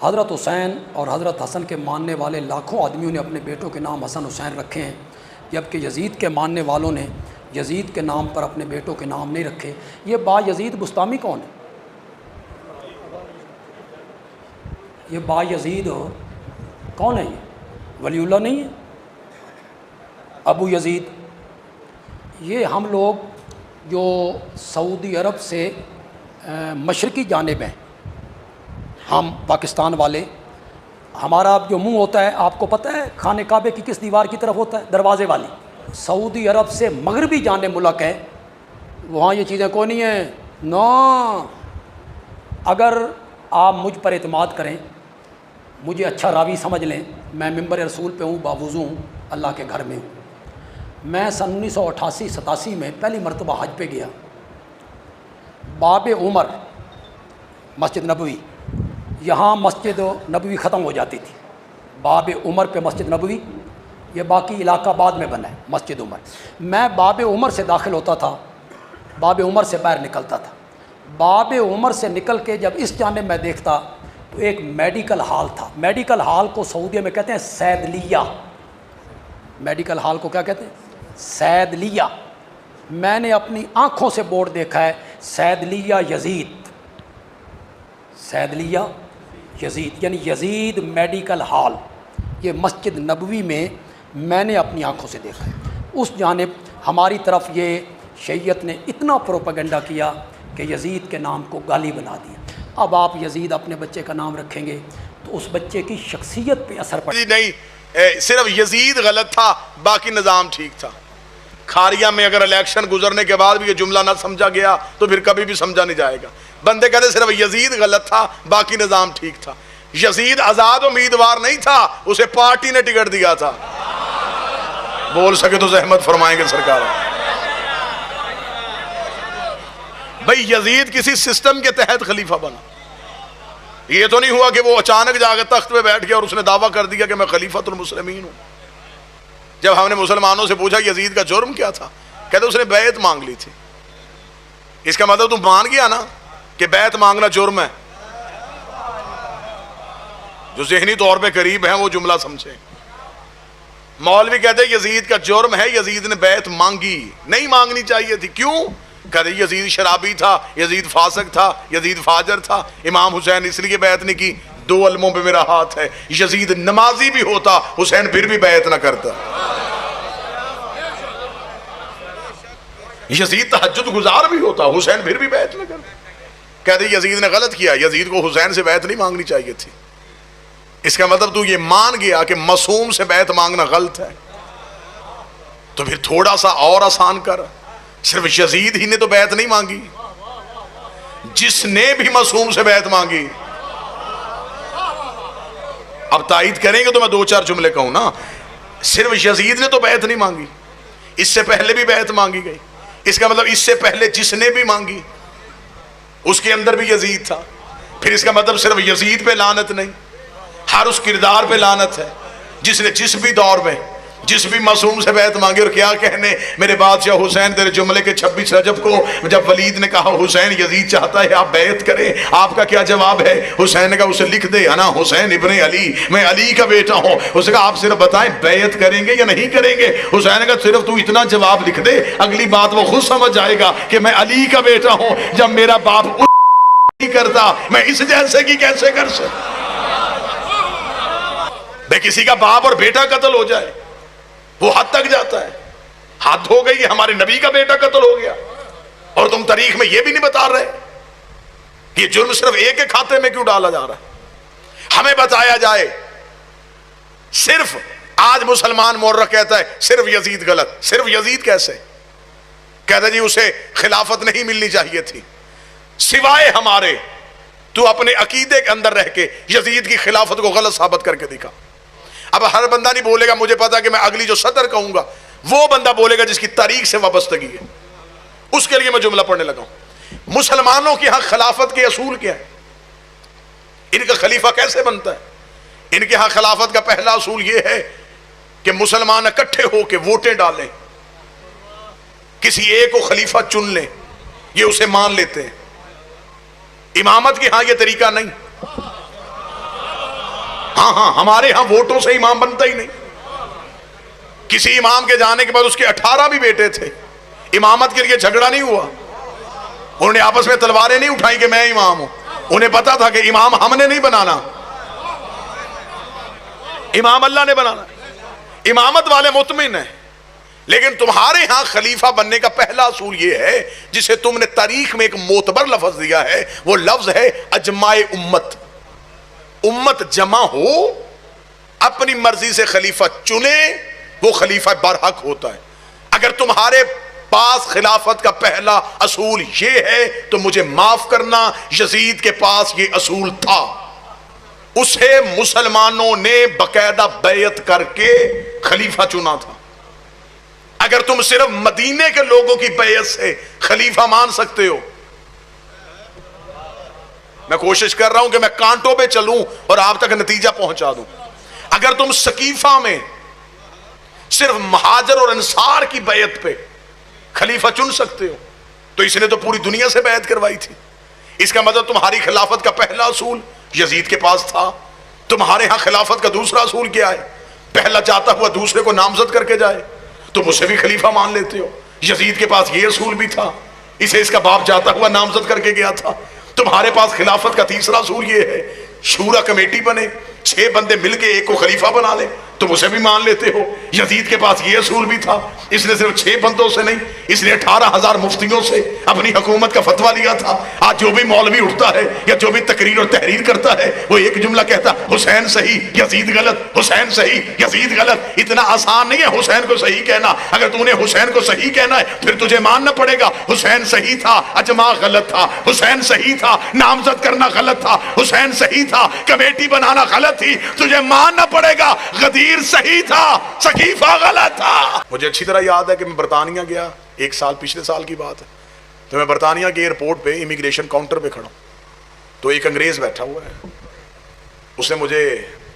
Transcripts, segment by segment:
حضرت حسین اور حضرت حسن کے ماننے والے لاکھوں آدمیوں نے اپنے بیٹوں کے نام حسن حسین رکھے ہیں، جبکہ یزید کے ماننے والوں نے یزید کے نام پر اپنے بیٹوں کے نام نہیں رکھے۔ یہ با یزید بستامی کون ہے؟ یہ با یزید کون ہے؟ یہ ولی اللہ نہیں ہے؟ ابو یزید؟ یہ ہم لوگ جو سعودی عرب سے مشرقی جانب ہیں، ہم پاکستان والے، ہمارا جو منہ ہوتا ہے آپ کو پتہ ہے خانہ کعبے کی کس دیوار کی طرف ہوتا ہے؟ دروازے والی۔ سعودی عرب سے مغربی جانب ملک ہے، وہاں یہ چیزیں کوئی نہیں ہیں۔ نو، اگر آپ مجھ پر اعتماد کریں، مجھے اچھا راوی سمجھ لیں، میں ممبر رسول پہ ہوں، باوضو ہوں، اللہ کے گھر میں ہوں۔ میں سن 1988-87 میں پہلی مرتبہ حج پہ گیا۔ باب عمر مسجد نبوی، یہاں مسجد نبوی ختم ہو جاتی تھی، باب عمر پہ مسجد نبوی، یہ باقی علاقہ بعد میں بنا ہے مسجد عمر۔ میں باب عمر سے داخل ہوتا تھا، باب عمر سے باہر نکلتا تھا۔ باب عمر سے نکل کے جب اس جانب میں دیکھتا تو ایک میڈیکل ہال تھا۔ میڈیکل ہال کو سعودیہ میں کہتے ہیں صیدلیہ۔ میڈیکل ہال کو کیا کہتے ہیں؟ صیدلیہ۔ میں نے اپنی آنکھوں سے بورڈ دیکھا ہے، صیدلیہ یزید، صیدلیہ یزید، یعنی یزید میڈیکل ہال۔ یہ مسجد نبوی میں نے اپنی آنکھوں سے دیکھا ہے۔ اس جانب ہماری طرف یہ شیعیت نے اتنا پروپیگنڈا کیا کہ یزید کے نام کو گالی بنا دیا۔ اب آپ یزید اپنے بچے کا نام رکھیں گے تو اس بچے کی شخصیت پہ اثر پڑے۔ نہیں، صرف یزید غلط تھا، باقی نظام ٹھیک تھا۔ کھاریہ میں اگر الیکشن گزرنے کے بعد بھی یہ جملہ نہ سمجھا گیا تو پھر کبھی بھی سمجھا نہیں جائے گا۔ بندے کہتے صرف یزید غلط تھا، باقی نظام ٹھیک تھا۔ یزید آزاد امیدوار نہیں تھا، اسے پارٹی نے ٹکٹ دیا تھا۔ بول سکے تو زحمت فرمائیں گے سرکار۔ بھئی یزید کسی سسٹم کے تحت خلیفہ بنا، یہ تو نہیں ہوا کہ وہ اچانک جا کے تخت پہ بیٹھ گیا اور اس نے دعویٰ کر دیا کہ میں خلیفۃ المسلمین ہوں۔ جب ہم نے مسلمانوں سے پوچھا یزید کا جرم کیا تھا، کہتے اس نے بیعت مانگ لی تھی۔ اس کا مطلب تم مان گیا نا کہ بیعت مانگنا جرم ہے؟ جو ذہنی طور پہ قریب ہیں وہ جملہ سمجھیں۔ مولوی کہتے یزید کا جرم ہے، یزید نے بیعت مانگی، نہیں مانگنی چاہیے تھی۔ کیوں؟ کہتے یزید شرابی تھا، یزید فاسق تھا، یزید فاجر تھا، امام حسین اس لیے بیعت نہیں کی۔ دو علموں پہ میرا ہاتھ ہے، یزید نمازی بھی ہوتا حسین پھر بھی بیعت نہ کرتا۔ یزید تہجد گزار بھی ہوتا حسین پھر بھی بیعت نہ کرتا۔ کہتے یزید نے غلط کیا، یزید کو حسین سے بیعت نہیں مانگنی چاہیے تھی۔ اس کا مطلب تو یہ مان گیا کہ معصوم سے بیعت مانگنا غلط ہے، تو پھر تھوڑا سا اور آسان کر، صرف یزید ہی نے تو بیعت نہیں مانگی، جس نے بھی معصوم سے بیعت مانگی۔ اب تائید کریں گے تو میں دو چار جملے کہوں نا۔ صرف یزید نے تو بیعت نہیں مانگی، اس سے پہلے بھی بیعت مانگی گئی۔ اس کا مطلب اس سے پہلے جس نے بھی مانگی اس کے اندر بھی یزید تھا۔ پھر اس کا مطلب صرف یزید پہ لعنت نہیں، ہر اس کردار پہ لعنت ہے جس نے جس بھی دور میں جس بھی معصوم سے بیعت مانگی۔ اور کیا کہنے میرے بادشاہ حسین، تیرے جملے کے 26 رجب کو جب ولید نے کہا حسین یزید چاہتا ہے آپ بیعت کریں، آپ کا کیا جواب ہے؟ حسین نے کہا اسے لکھ دے، انا حسین ابن علی، میں علی کا بیٹا ہوں۔ اسے کہا آپ صرف بتائیں بیعت کریں گے یا نہیں کریں گے؟ حسین نے کہا صرف تو اتنا جواب لکھ دے، اگلی بات وہ خود سمجھ جائے گا کہ میں علی کا بیٹا ہوں۔ جب میرا باپ نہیں کرتا میں اس جیسے کی کیسے کر سکتا؟ بے کسی کا باپ اور بیٹا قتل ہو جائے وہ حد تک جاتا ہے، حد ہو گئی، ہمارے نبی کا بیٹا قتل ہو گیا اور تم تاریخ میں یہ بھی نہیں بتا رہے کہ یہ جرم صرف ایک کے کھاتے میں کیوں ڈالا جا رہا ہے؟ ہمیں بتایا جائے۔ صرف آج مسلمان مورخ کہتا ہے صرف یزید غلط۔ صرف یزید کیسے؟ کہتا جی اسے خلافت نہیں ملنی چاہیے تھی، سوائے ہمارے تو اپنے عقیدے کے اندر رہ کے یزید کی خلافت کو غلط ثابت کر کے دکھا۔ اب ہر بندہ نہیں بولے گا مجھے پتا کہ میں اگلی جو صدر کہوں گا، وہ بندہ بولے گا جس کی تاریخ سے وابستگی ہے۔ اس کے لیے میں جملہ پڑھنے لگا ہوں۔ مسلمانوں کی ہاں خلافت کے اصول کیا ہے؟ ان کا خلیفہ کیسے بنتا ہے؟ ان کے ہاں خلافت کا پہلا اصول یہ ہے کہ مسلمان اکٹھے ہو کے ووٹیں ڈالیں، کسی ایک کو خلیفہ چن لیں، یہ اسے مان لیتے ہیں۔ امامت کے ہاں یہ طریقہ نہیں۔ ہاں ہمارے ہاں ووٹوں سے امام بنتا ہی نہیں. کسی امام کے جانے کے بعد اس کے 18 بھی بیٹے تھے, امامت کے لیے جھگڑا نہیں ہوا, انہوں نے آپس میں تلواریں نہیں اٹھائی کہ میں امام ہوں, انہیں پتا تھا کہ امام ہم نے نہیں بنانا, امام اللہ نے بنانا. امامت والے مطمئن ہیں. لیکن تمہارے ہاں خلیفہ بننے کا پہلا اصول یہ ہے جسے تم نے تاریخ میں ایک معتبر لفظ دیا ہے, وہ لفظ ہے اجماع امت. امت جمع ہو, اپنی مرضی سے خلیفہ چنے, وہ خلیفہ برحق ہوتا ہے. اگر تمہارے پاس خلافت کا پہلا اصول یہ ہے تو مجھے معاف کرنا, یزید کے پاس یہ اصول تھا, اسے مسلمانوں نے باقاعدہ بیعت کر کے خلیفہ چنا تھا. اگر تم صرف مدینے کے لوگوں کی بیعت سے خلیفہ مان سکتے ہو, میں کوشش کر رہا ہوں کہ میں کانٹوں پہ چلوں اور آپ تک نتیجہ پہنچا دوں. اگر تم سقیفہ میں صرف مہاجر اور انصار کی بیعت پہ خلیفہ چن سکتے ہو تو اس نے تو پوری دنیا سے بیعت کروائی تھی. اس کا مطلب تمہاری خلافت کا پہلا اصول یزید کے پاس تھا. تمہارے ہاں خلافت کا دوسرا اصول کیا ہے؟ پہلا چاہتا ہوا دوسرے کو نامزد کر کے جائے, تم اسے بھی خلیفہ مان لیتے ہو. یزید کے پاس یہ اصول بھی تھا, اسے اس کا باپ جاتا ہوا نامزد کر کے گیا تھا. تمہارے پاس خلافت کا تیسرا اصول یہ ہے, شورا کمیٹی بنے, 6 بندے مل کے ایک کو خلیفہ بنا لے, تم اسے بھی مان لیتے ہو. یزید کے پاس یہ اصول بھی تھا, اس نے صرف 6 بندوں سے نہیں, اس نے 18,000 مفتیوں سے اپنی حکومت کا فتویٰ لیا تھا. آج جو بھی مولوی اٹھتا ہے یا جو بھی تقریر اور تحریر کرتا ہے وہ ایک جملہ کہتا, حسین صحیح یزید غلط, حسین صحیح یزید غلط. اتنا آسان نہیں ہے حسین کو صحیح کہنا. اگر تو نے حسین کو صحیح کہنا ہے پھر تجھے ماننا پڑے گا حسین صحیح تھا, اجماع غلط تھا, حسین صحیح تھا, نامزد کرنا غلط تھا, حسین صحیح تھا, کمیٹی بنانا غلط تھی, تجھے ماننا پڑے گا غدیر صحیح تھا, سقیفہ غلط تھا. مجھے اچھی طرح یاد ہے کہ میں برطانیہ گیا, 1 سال پچھلے سال کی بات ہے, تو میں برطانیہ کے ایئرپورٹ پہ امیگریشن کاؤنٹر پہ کھڑا ہوں, تو ایک انگریز بیٹھا ہوا ہے. اس نے مجھے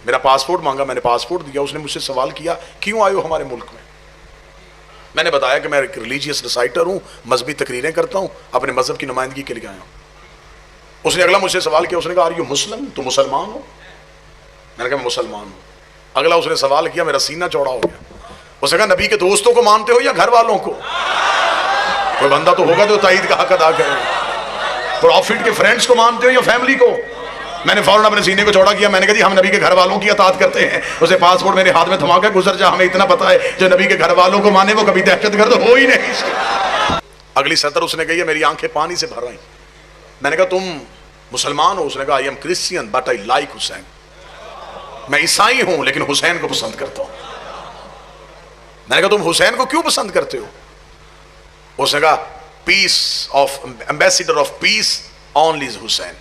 میرا پاسپورٹ مانگا, میں نے پاسپورٹ دیا. اس نے مجھ سے سوال کیا کیوں آئے ہو ہمارے ملک میں. میں نے بتایا کہ میں ایک ریلیجیس ریسائٹر ہوں, مذہبی تقریریں کرتا ہوں, اپنے مذہب کی نمائندگی کے لیے آیا ہوں. اس نے اگلا مجھ سے سوال کیا, اس نے کہا آر یو مسلم, تو مسلمان ہو. میں نے کہا میں مسلمان ہوں. اگلا اس نے سوال کیا, میرا سینہ چوڑا ہو گیا. اس نے کہا نبی کے دوستوں کو مانتے ہو یا گھر والوں کو؟ کوئی بندہ تو ہوگا جو تائید کا حق ادا کرے. پروفٹ کے فرینڈز کو مانتے ہو یا فیملی کو؟ میں نے فوراً اپنے سینے کو چوڑا کیا, میں نے کہا جی ہم نبی کے گھر والوں کی اطاعت کرتے ہیں. اسے پاسپورٹ میرے ہاتھ میں تھما کے گزر جا, ہمیں اتنا پتا ہے جو نبی کے گھر والوں کو مانے وہ کبھی دہشت گرد ہو ہی نہیں. اگلی سطر اس نے کہی, میری آنکھیں پانی سے بھر رہی. میں نے کہا تم مسلمان ہو؟ اس نے کہا I am Christian but I like Hussain. میں عیسائی ہوں لیکن حسین کو پسند کرتا ہوں. میں نے کہا تم حسین کو کیوں پسند کرتے ہو؟ اس نے کہا peace of ambassador of peace only is Hussain.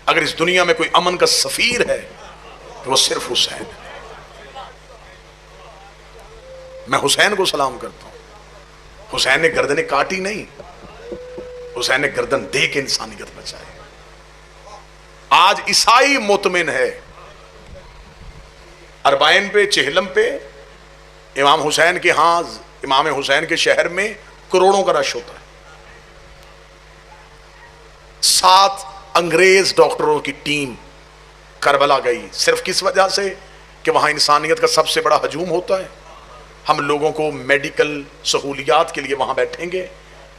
اگر اس دنیا میں کوئی امن کا سفیر ہے تو وہ صرف حسین ہے. میں حسین کو سلام کرتا ہوں. حسین نے گردنیں کاٹی نہیں, حسین نے گردن دے کے انسانیت بچائی. آج عیسائی مطمئن ہے اربعین پہ, چہلم پہ, امام حسین کے ہاں, امام حسین کے شہر میں کروڑوں کا رش ہوتا ہے. 7 انگریز ڈاکٹروں کی ٹیم کربلا گئی صرف کس وجہ سے کہ وہاں انسانیت کا سب سے بڑا ہجوم ہوتا ہے. ہم لوگوں کو میڈیکل سہولیات کے لیے وہاں بیٹھیں گے,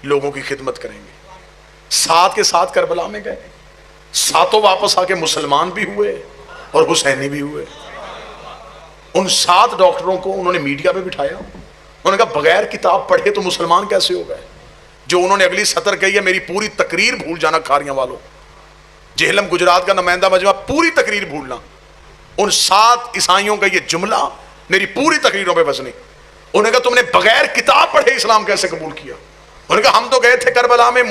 لوگوں کی خدمت کریں گے. 7 کے 7 کربلا میں گئے, 7 واپس آ کے مسلمان بھی ہوئے اور حسینی بھی ہوئے. ان 7 ڈاکٹروں کو انہوں نے میڈیا پہ بٹھایا. انہوں نے کہا بغیر کتاب پڑھے تو مسلمان کیسے ہو گئے؟ جو انہوں نے اگلی سطر کہی ہے, میری پوری تقریر بھول جانا کھاریاں والوں, جہلم گجرات کا نمائندہ مجمع, پوری تقریر بھولنا. ان 7 عیسائیوں کا یہ جملہ میری پوری تقریروں پہ بسنی. انہوں نے کہا تم نے بغیر کتاب پڑھے اسلام کیسے قبول کیا؟ انہوں نے کہا ہم تو گئے تھے کربلا میں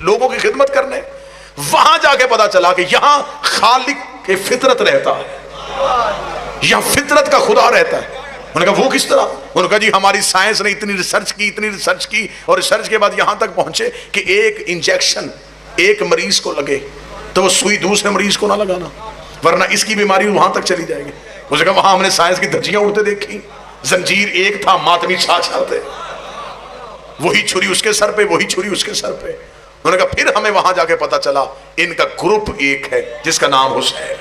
لوگوں کی خدمت کرنے, وہاں جا کے پتا چلا کہ یہاں خالق کی فطرت رہتا ہے, یہاں فطرت کا خدا رہتا ہے. انہوں نے کہا وہ کس طرح؟ انہوں نے کہا جی ہماری سائنس نے اتنی ریسرچ کی اور ریسرچ کے بعد یہاں تک پہنچے کہ ایک انجیکشن ایک مریض کو لگے تو وہ سوئی دوسرے مریض کو نہ لگانا, ورنہ اس کی بیماری وہاں تک چلی جائے گی. اس نے کہا وہاں ہم نے سائنس کی دھجیاں اڑتے دیکھی, زنجیر ایک تھا, ماتمی 6 تھے, وہی چھری اس کے سر پہ, وہی چھری اس کے سر پہ. انہوں نے کہا پھر ہمیں وہاں جا کے پتا چلا ان کا گروپ ایک ہے جس کا نام حسین ہے.